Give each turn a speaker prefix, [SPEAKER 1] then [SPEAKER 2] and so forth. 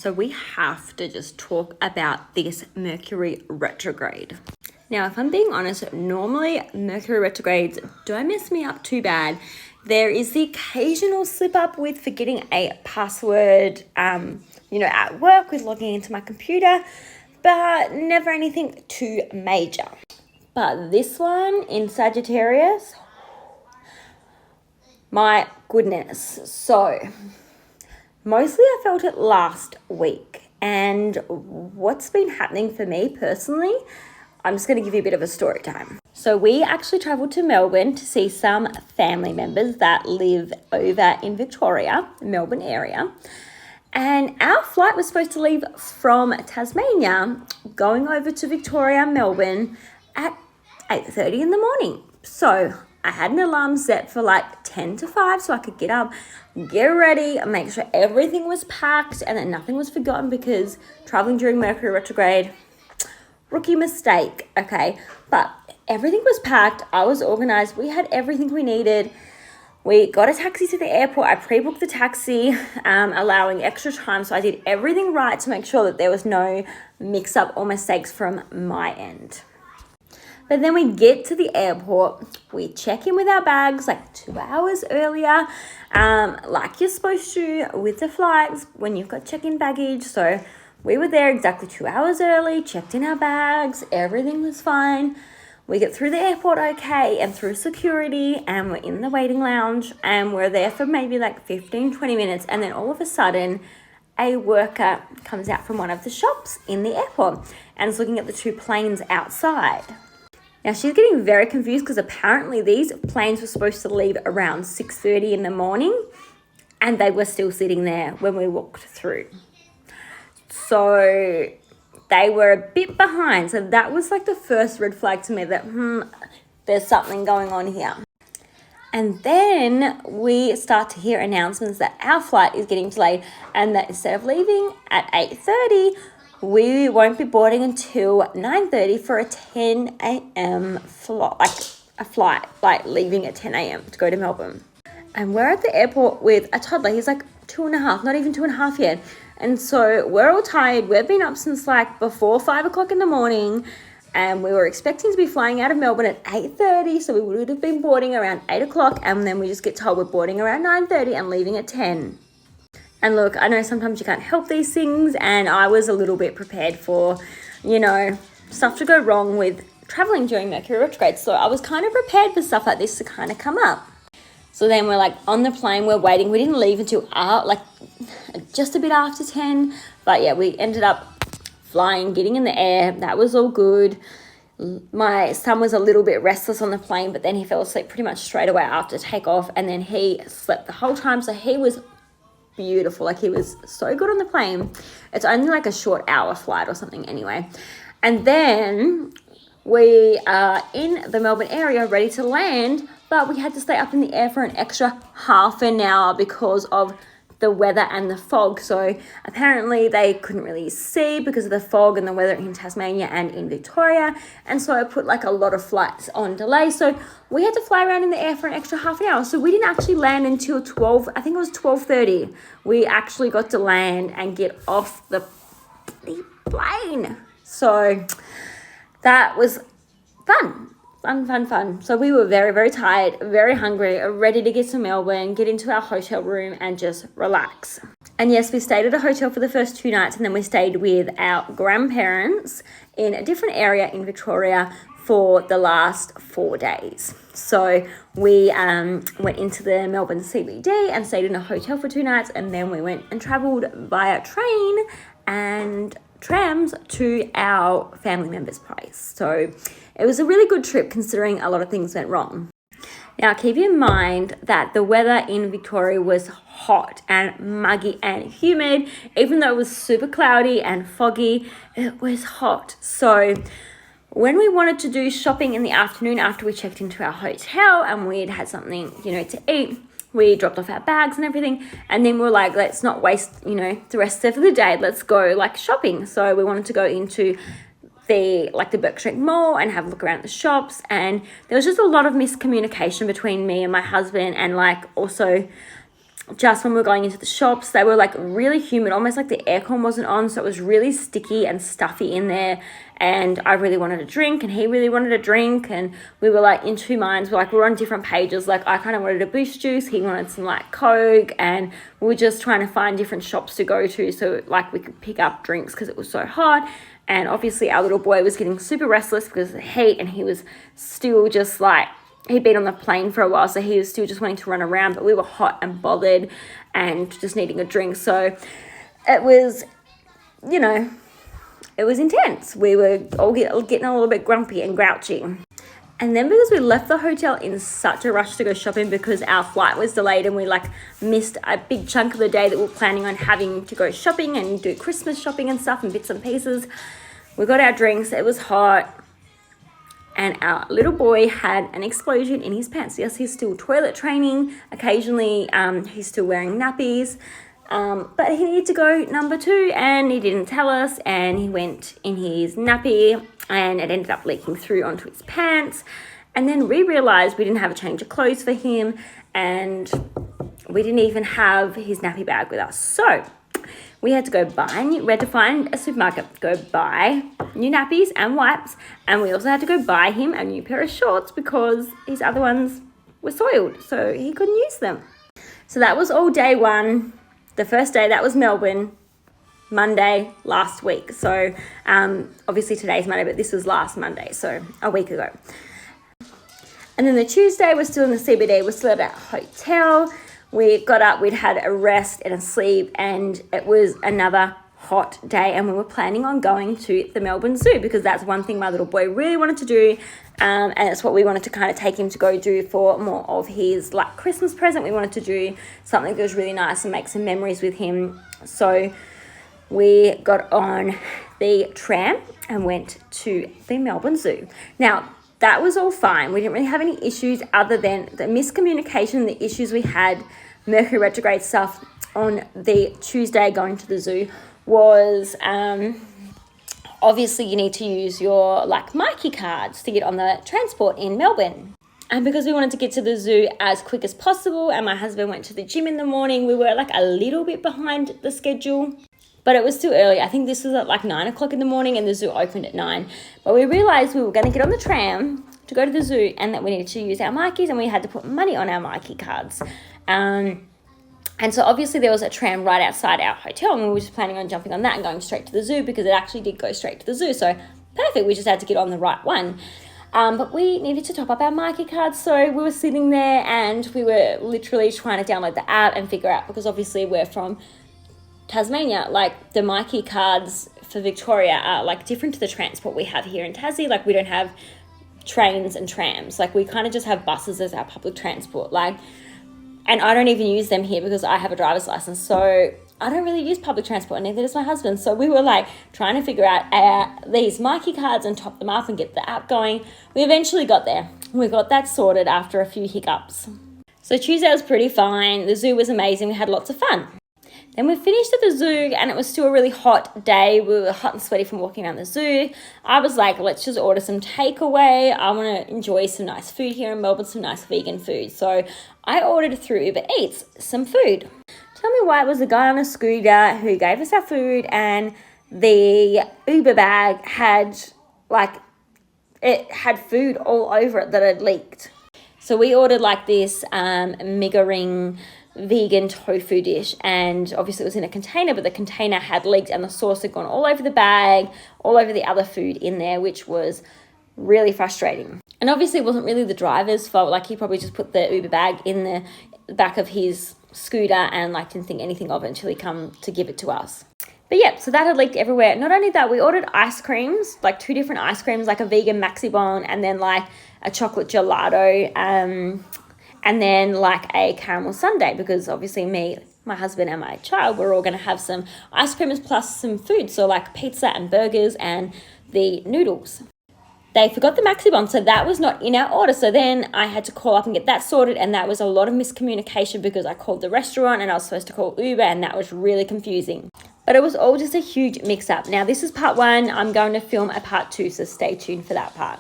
[SPEAKER 1] So we have to just talk about this Mercury retrograde. Now, if I'm being honest, normally Mercury retrogrades don't mess me up too bad. There is the occasional slip up with forgetting a password, at work with logging into my computer, but never anything too major. But this one in Sagittarius, my goodness. So mostly I felt it last week. And what's been happening for me personally, I'm just going to give you a bit of a story time. So we actually travelled to Melbourne to see some family members that live over in Victoria, Melbourne area. And our flight was supposed to leave from Tasmania, going over to Victoria, Melbourne at 8:30 in the morning. So I had an alarm set for like 10 to 5 so I could get up, get ready, make sure everything was packed and that nothing was forgotten, because traveling during Mercury retrograde, rookie mistake, okay? But everything was packed. I was organized. We had everything we needed. We got a taxi to the airport. I pre-booked the taxi, allowing extra time. So I did everything right to make sure that there was no mix-up or mistakes from my end. But then we get to the airport, we check in with our bags like 2 hours earlier, like you're supposed to with the flights when you've got check-in baggage. So we were there exactly 2 hours early, checked in our bags, everything was fine. We get through the airport okay and through security, and we're in the waiting lounge and we're there for maybe like 15, 20 minutes. And then all of a sudden, a worker comes out from one of the shops in the airport and is looking at the two planes outside. Now, she's getting very confused because apparently these planes were supposed to leave around 6:30 in the morning and they were still sitting there when we walked through. So they were a bit behind. So that was like the first red flag to me that, there's something going on here. And then we start to hear announcements that our flight is getting delayed and that instead of leaving at 8:30, we won't be boarding until 9:30 for a 10 a.m. flight, like leaving at 10 a.m. to go to Melbourne. And we're at the airport with a toddler. He's like 2.5, not even 2.5 yet. And so we're all tired. We've been up since like before 5 o'clock in the morning, and we were expecting to be flying out of Melbourne at 8:30. So we would have been boarding around 8 o'clock, and then we just get told we're boarding around 9:30 and leaving at 10. And look, I know sometimes you can't help these things, and I was a little bit prepared for, stuff to go wrong with traveling during Mercury retrograde. So I was kind of prepared for stuff like this to kind of come up. So then we're like on the plane, we're waiting. We didn't leave until just a bit after 10. But yeah, we ended up flying, getting in the air. That was all good. My son was a little bit restless on the plane, but then he fell asleep pretty much straight away after takeoff. And then he slept the whole time. So he was beautiful. Like, he was so good on the plane. It's only like a short hour flight or something anyway. And then we are in the Melbourne area ready to land, but we had to stay up in the air for an extra half an hour because of the weather and the fog. So apparently they couldn't really see because of the fog and the weather in Tasmania and in Victoria. And so it put like a lot of flights on delay. So we had to fly around in the air for an extra half an hour. So we didn't actually land until 12:30. We actually got to land and get off the plane. So that was fun. So we were very, very tired, very hungry, ready to get to Melbourne, get into our hotel room and just relax. And yes, we stayed at a hotel for the first 2 nights, and then we stayed with our grandparents in a different area in Victoria for the last 4 days. So we went into the Melbourne CBD and stayed in a hotel for 2 nights, and then we went and travelled via train and trams to our family members' place. So it was a really good trip considering a lot of things went wrong. Now, keep in mind that the weather in Victoria was hot and muggy and humid. Even though it was super cloudy and foggy, it was hot. So when we wanted to do shopping in the afternoon after we checked into our hotel and we'd had something, to eat, we dropped off our bags and everything. And then we were like, let's not waste, the rest of the day. Let's go shopping. So we wanted to go into the Berkshire Mall and have a look around the shops, and there was just a lot of miscommunication between me and my husband, and also just when we were going into the shops. They were like really humid, almost like the aircon wasn't on, so it was really sticky and stuffy in there. And I really wanted a drink, and he really wanted a drink, and we were like in two minds. We're on different pages. Like, I kind of wanted a Boost juice, he wanted some like Coke, and we were just trying to find different shops to go to so like we could pick up drinks because it was so hot. And obviously our little boy was getting super restless because of the heat, and he was still just like, he'd been on the plane for a while, so he was still just wanting to run around, but we were hot and bothered and just needing a drink. So it was, you know, it was intense. We were all getting a little bit grumpy and grouchy. And then because we left the hotel in such a rush to go shopping because our flight was delayed and we like missed a big chunk of the day that we were planning on having to go shopping and do Christmas shopping and stuff and bits and pieces, we got our drinks. It was hot. And our little boy had an explosion in his pants. Yes, he's still toilet training. Occasionally, he's still wearing nappies. But he needed to go number 2, and he didn't tell us. And he went in his nappy, and it ended up leaking through onto his pants. And then we realised we didn't have a change of clothes for him, and we didn't even have his nappy bag with us. So we had to go we had to find a supermarket, go buy new nappies and wipes, and we also had to go buy him a new pair of shorts because his other ones were soiled, so he couldn't use them. So that was all day 1. The first day, that was Melbourne, Monday last week. So obviously today's Monday, but this was last Monday, so a week ago. And then the Tuesday, we're still in the CBD, we're still at our hotel. We got up, we'd had a rest and a sleep, and it was another hot day, and we were planning on going to the Melbourne Zoo because that's one thing my little boy really wanted to do, and it's what we wanted to kind of take him to go do for more of his like Christmas present. We wanted to do something that was really nice and make some memories with him. So we got on the tram and went to the Melbourne Zoo. Now, that was all fine. We didn't really have any issues other than the miscommunication, the issues we had, Mercury retrograde stuff on the Tuesday going to the zoo was obviously you need to use your like Myki cards to get on the transport in Melbourne. And because we wanted to get to the zoo as quick as possible, and my husband went to the gym in the morning, we were like a little bit behind the schedule. But it was still early. I think this was at like 9 o'clock in the morning, and the zoo opened at 9. But we realised we were going to get on the tram to go to the zoo, and that we needed to use our Mykis, and we had to put money on our Myki cards. And so obviously there was a tram right outside our hotel, and we were just planning on jumping on that and going straight to the zoo because it actually did go straight to the zoo. So perfect. We just had to get on the right one. But we needed to top up our Myki cards, so we were sitting there and we were literally trying to download the app and figure out, because obviously we're from Tasmania, like the Myki cards for Victoria are like different to the transport we have here in Tassie. Like we don't have trains and trams. Like we kind of just have buses as our public transport. Like, and I don't even use them here because I have a driver's license. So I don't really use public transport, and neither does my husband. So we were like trying to figure out these Myki cards and top them up and get the app going. We eventually got there. We got that sorted after a few hiccups. So Tuesday was pretty fine. The zoo was amazing. We had lots of fun. Then we finished at the zoo, and it was still a really hot day. We were hot and sweaty from walking around the zoo. I was like, let's just order some takeaway. I want to enjoy some nice food here in Melbourne, some nice vegan food. So I ordered through Uber Eats some food. Tell me why it was a guy on a scooter who gave us our food, and the Uber bag had food all over it that had leaked. So we ordered like this mega ring vegan tofu dish, and obviously it was in a container, but the container had leaked and the sauce had gone all over the bag, all over the other food in there, which was really frustrating. And obviously it wasn't really the driver's fault. Like he probably just put the Uber bag in the back of his scooter and like didn't think anything of it until he come to give it to us. But yeah, so that had leaked everywhere. Not only that, we ordered ice creams, like 2 different ice creams, like a vegan maxi bon and then like a chocolate gelato, and then like a caramel sundae, because obviously me, my husband and my child, we're all going to have some ice creams plus some food. So like pizza and burgers and the noodles. They forgot the maxi bon, so that was not in our order. So then I had to call up and get that sorted, and that was a lot of miscommunication because I called the restaurant and I was supposed to call Uber, and that was really confusing. But it was all just a huge mix-up. Now this is part 1. I'm going to film a part 2, so stay tuned for that part.